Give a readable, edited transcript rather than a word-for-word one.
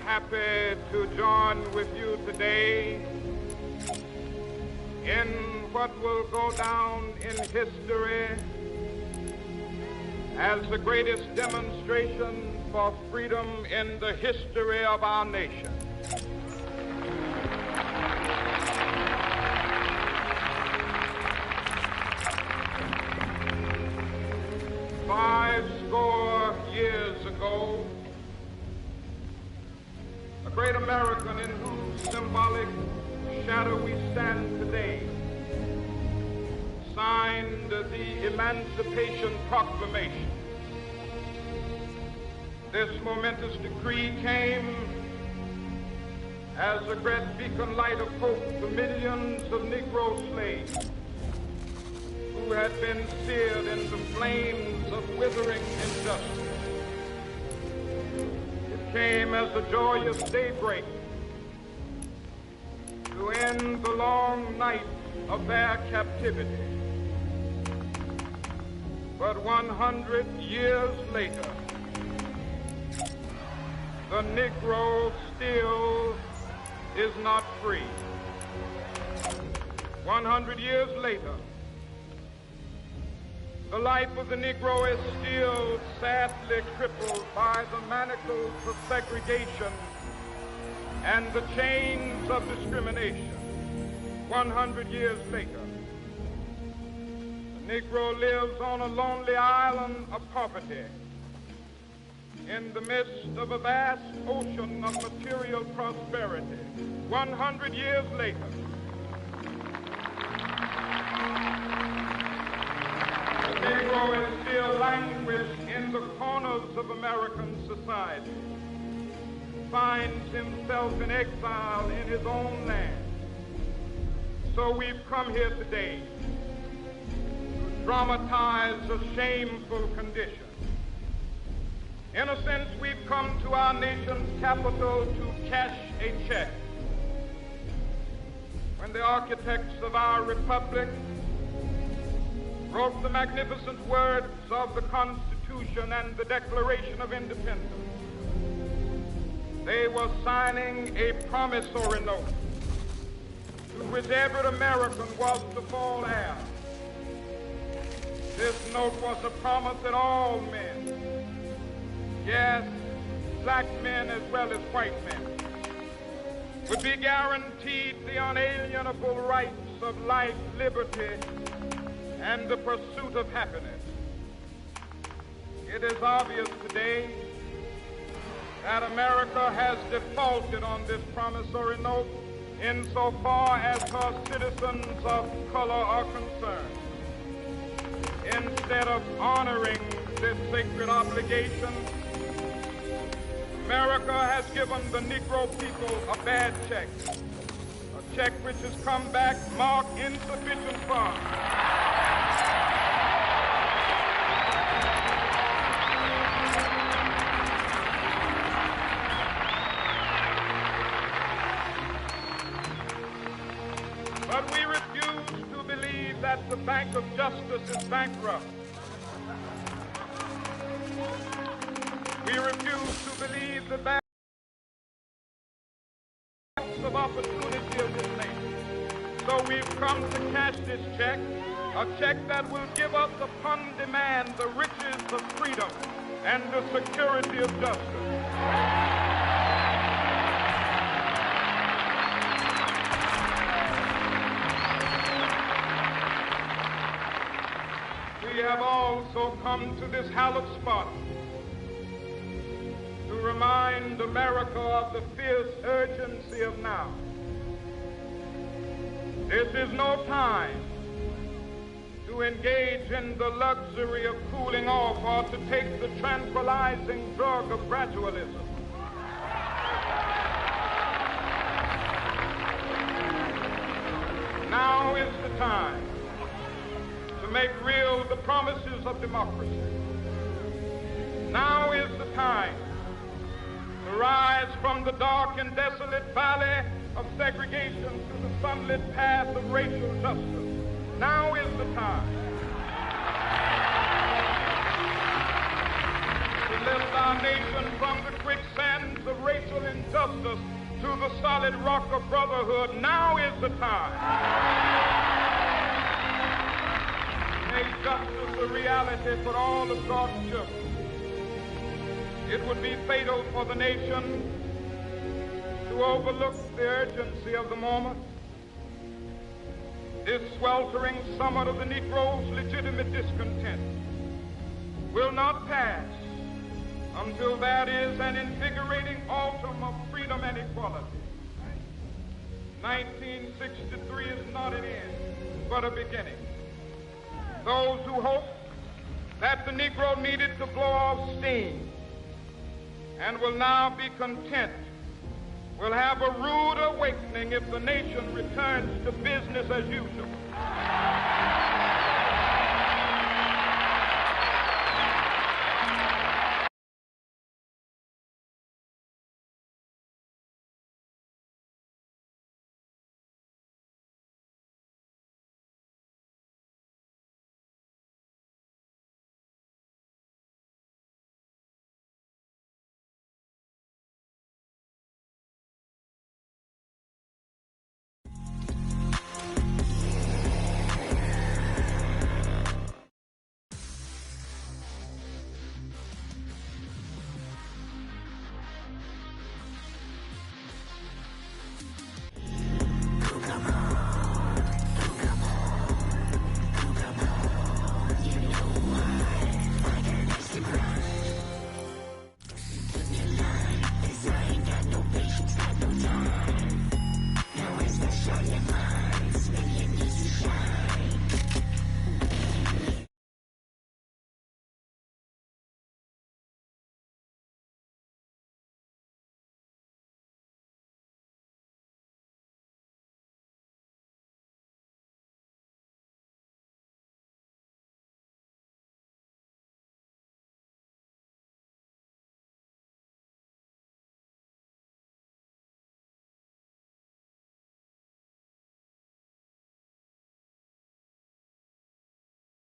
Happy to join with you today in what will go down in history as the greatest demonstration for freedom in the history of our nation. "50 years ago, a great American in whose symbolic shadow we stand today signed the Emancipation Proclamation. This momentous decree came as a great beacon light of hope to millions of Negro slaves who had been seared in the flames of withering injustice. Came as a joyous daybreak to end the long night of their captivity. But 100 years later, the Negro still is not free. 100 years later, the life of the Negro is still sadly crippled by the manacles of segregation and the chains of discrimination. 100 years later, the Negro lives on a lonely island of poverty in the midst of a vast ocean of material prosperity. 100 years later, the Negro is still languished in the corners of American society, finds himself in exile in his own land. So we've come here today to dramatize a shameful condition. In a sense, we've come to our nation's capital to cash a check. When the architects of our republic wrote the magnificent words of the Constitution and the Declaration of Independence, they were signing a promissory note to which every American was to fall heir. This note was a promise that all men, yes, black men as well as white men, would be guaranteed the unalienable rights of life, liberty, and the pursuit of happiness. It is obvious today that America has defaulted on this promissory note insofar as her citizens of color are concerned. Instead of honoring this sacred obligation, America has given the Negro people a bad check, a check which has come back marked insufficient funds. But we refuse to believe that the Bank of Justice is bankrupt. We refuse to believe the banks of opportunity of this nation. So we've come to cash this check, a check that will give us upon demand the riches of freedom and the security of justice. We have also come to this hallowed spot to remind America of the fierce urgency of now. This is no time to engage in the luxury of cooling off or to take the tranquilizing drug of gradualism. Now is the time to make real the promises of democracy. Now is the time to rise from the dark and desolate valley of segregation to the sunlit path of racial justice. Now is the time to lift our nation from the quicksands of racial injustice to the solid rock of brotherhood. Now is the time. Make justice a reality for all of God's children. It would be fatal for the nation to overlook the urgency of the moment. This sweltering summit of the Negro's legitimate discontent will not pass until that is an invigorating autumn of freedom and equality. 1963 is not an end, but a beginning. Those who hoped that the Negro needed to blow off steam and will now be content will have a rude awakening if the nation returns to business as usual.